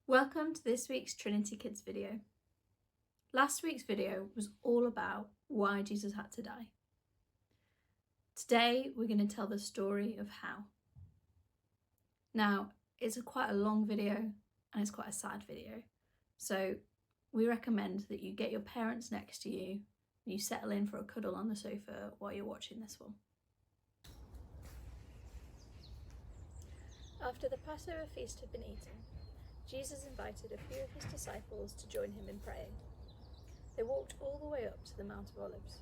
Welcome to this week's Trinity Kids video. Last week's video was all about why Jesus had to die. Today we're going to tell the story of how. Now, it's quite a long video and it's quite a sad video, so we recommend that you get your parents next to you and you settle in for a cuddle on the sofa while you're watching this one. After the Passover feast had been eaten, Jesus invited a few of his disciples to join him in praying. They walked all the way up to the Mount of Olives.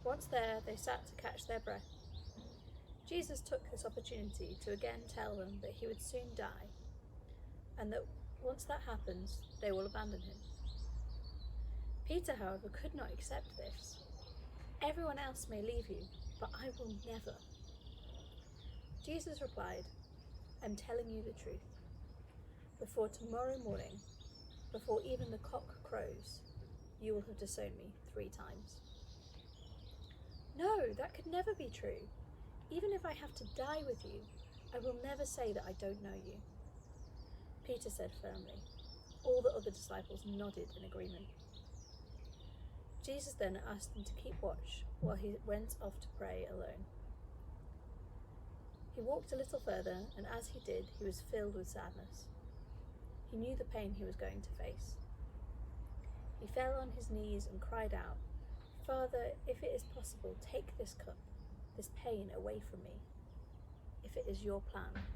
Once there, they sat to catch their breath. Jesus took this opportunity to again tell them that he would soon die, and that once that happens, they will abandon him. Peter, however, could not accept this. "Everyone else may leave you, but I will never." Jesus replied, "I'm telling you the truth. Before tomorrow morning, before even the cock crows, you will have disowned me 3 times. "No, that could never be true. Even if I have to die with you, I will never say that I don't know you," Peter said firmly. All the other disciples nodded in agreement. Jesus then asked them to keep watch while he went off to pray alone. He walked a little further, and as he did, he was filled with sadness. He knew the pain he was going to face. He fell on his knees and cried out, "Father, if it is possible, take this cup, this pain away from me, if it is your plan."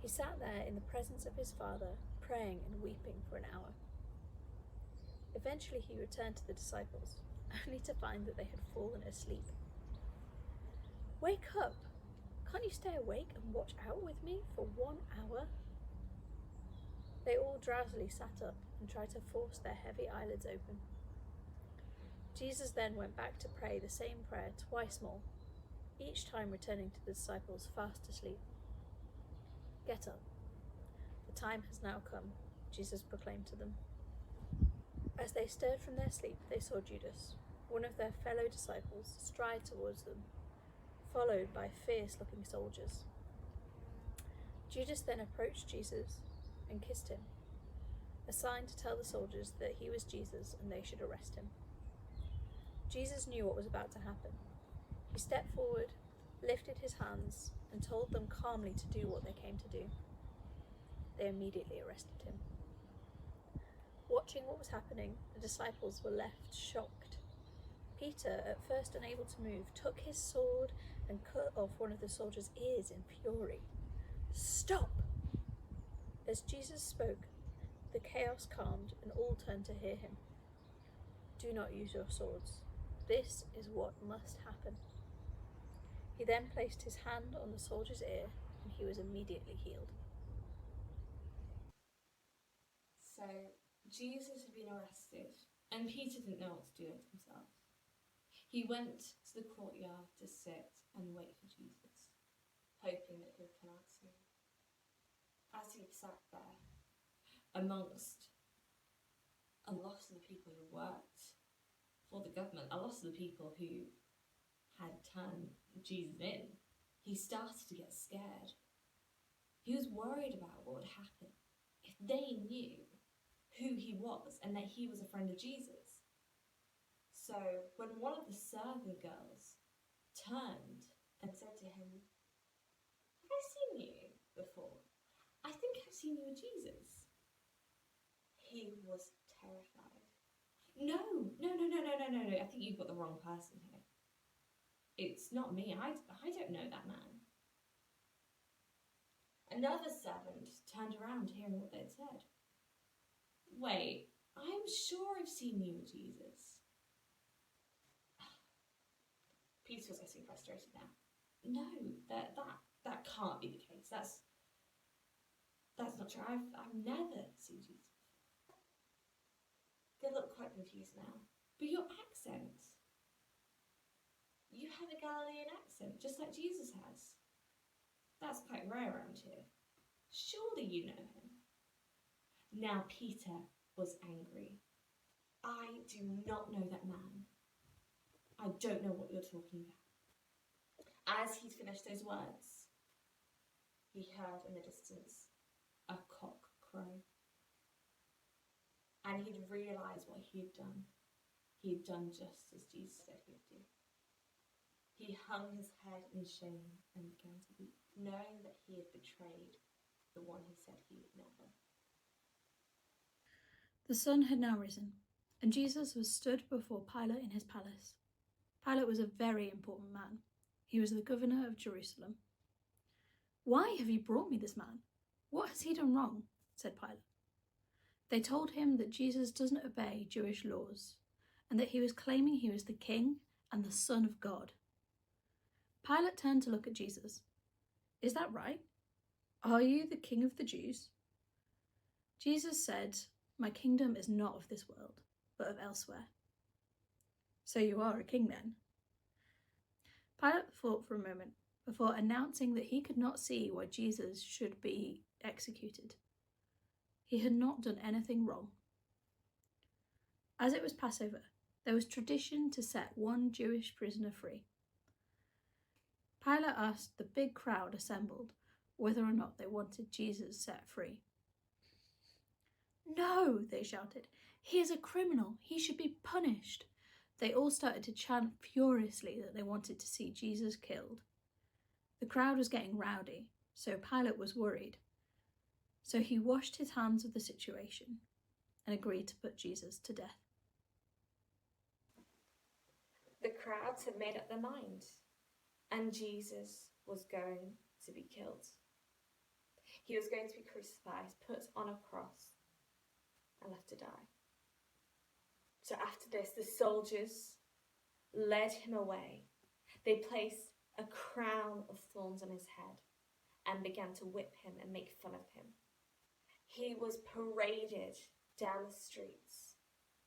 He sat there in the presence of his Father, praying and weeping for an hour. Eventually he returned to the disciples, only to find that they had fallen asleep. "Wake up! Can't you stay awake and watch out with me for 1 hour?" They all drowsily sat up and tried to force their heavy eyelids open. Jesus then went back to pray the same prayer twice more, each time returning to the disciples fast asleep. "Get up. The time has now come," Jesus proclaimed to them. As they stirred from their sleep, they saw Judas, one of their fellow disciples, stride towards them, followed by fierce-looking soldiers. Judas then approached Jesus and kissed him, a sign to tell the soldiers that he was Jesus and they should arrest him. Jesus knew what was about to happen. He stepped forward, lifted his hands, and told them calmly to do what they came to do. They immediately arrested him. Watching what was happening, the disciples were left shocked. Peter, at first unable to move, took his sword and cut off one of the soldiers' ears in fury. "Stop!" As Jesus spoke, the chaos calmed and all turned to hear him. "Do not use your swords. This is what must happen." He then placed his hand on the soldier's ear and he was immediately healed. So Jesus had been arrested and Peter didn't know what to do with himself. He went to the courtyard to sit and wait for Jesus, hoping that he would come out soon. As he sat there, amongst a lot of the people who worked for the government, a lot of the people who had turned Jesus in, he started to get scared. He was worried about what would happen if they knew who he was and that he was a friend of Jesus. So when one of the servant girls turned and said to him, "Have I seen you before? I think I've seen you with Jesus," he was terrified. No, I think you've got the wrong person here. It's not me, I don't know that man." Another servant turned around hearing what they'd said. "Wait, I'm sure I've seen you with Jesus." Peter was getting frustrated now. "No, that can't be the case. That's not true. I've never seen Jesus." They look quite confused now. "But your accent. You have a Galilean accent, just like Jesus has. That's quite rare around here. Surely you know him." Now Peter was angry. "I do not know that man. I don't know what you're talking about." As he'd finished those words, he heard in the distance a cock crow. And he'd realised what he had done. He had done just as Jesus said he would do. He hung his head in shame and began to weep, knowing that he had betrayed the one he said he would never. The sun had now risen, and Jesus was stood before Pilate in his palace. Pilate was a very important man. He was the governor of Jerusalem. "Why have you brought me this man? What has he done wrong?" said Pilate. They told him that Jesus doesn't obey Jewish laws, and that he was claiming he was the king and the Son of God. Pilate turned to look at Jesus. "Is that right? Are you the king of the Jews?" Jesus said, "My kingdom is not of this world, but of elsewhere." "So you are a king then?" Pilate thought for a moment before announcing that he could not see why Jesus should be executed. He had not done anything wrong. As it was Passover, there was tradition to set one Jewish prisoner free. Pilate asked the big crowd assembled whether or not they wanted Jesus set free. "No," they shouted. "He is a criminal. He should be punished." They all started to chant furiously that they wanted to see Jesus killed. The crowd was getting rowdy, so Pilate was worried. So he washed his hands of the situation and agreed to put Jesus to death. The crowds had made up their mind, and Jesus was going to be killed. He was going to be crucified, put on a cross, and left to die. So after this, the soldiers led him away. They placed a crown of thorns on his head and began to whip him and make fun of him. He was paraded down the streets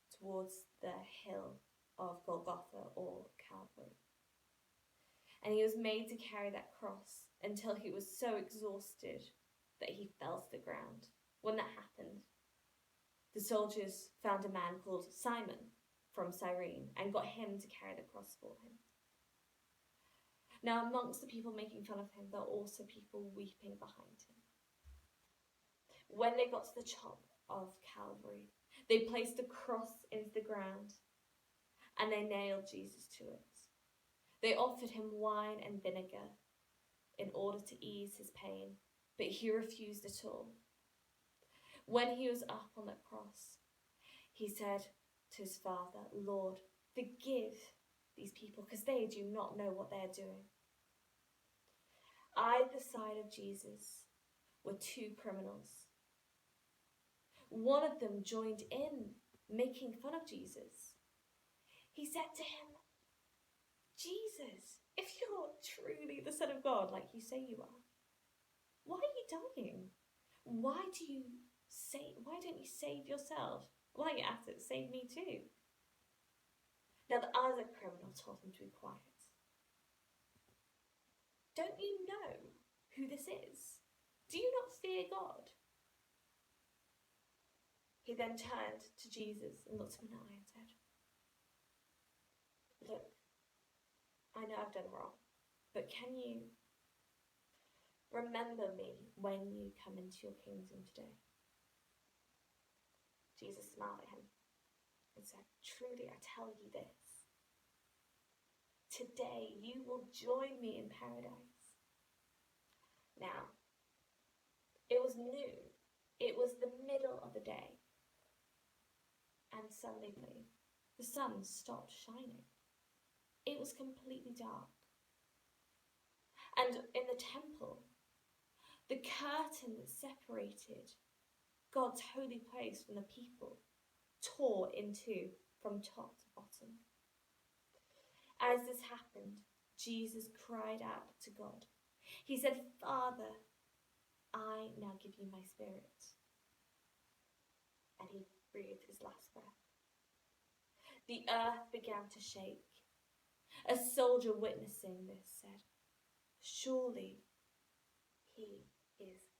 towards the hill of Golgotha or Calvary. And he was made to carry that cross until he was so exhausted that he fell to the ground. When that happened, the soldiers found a man called Simon from Cyrene and got him to carry the cross for him. Now, amongst the people making fun of him, there were also people weeping behind him. When they got to the top of Calvary, they placed a cross into the ground and they nailed Jesus to it. They offered him wine and vinegar in order to ease his pain, but he refused at all. When he was up on the cross, he said to his Father, "Lord, forgive these people because they do not know what they are doing." Either side of Jesus were two criminals. One of them joined in making fun of Jesus. He said to him, "Jesus, if you're truly the Son of God, like you say you are, why are you dying? Why don't you save yourself? Why are you at it? Save me too." Now the other criminal told him to be quiet. "Don't you know who this is? Do you not fear God?" He then turned to Jesus and looked him in the eye and said, "Look, I know I've done wrong, but can you remember me when you come into your kingdom today?" Jesus smiled at him and said, "Truly I tell you this, today you will join me in paradise." Now, it was noon. It was the middle of the day. And suddenly, the sun stopped shining. It was completely dark. And in the temple, the curtain that separated God's holy place from the people tore in two from top to bottom. As this happened, Jesus cried out to God. He said, "Father, I now give you my spirit." And he breathed his last breath. The earth began to shake. A soldier witnessing this said, "Surely he is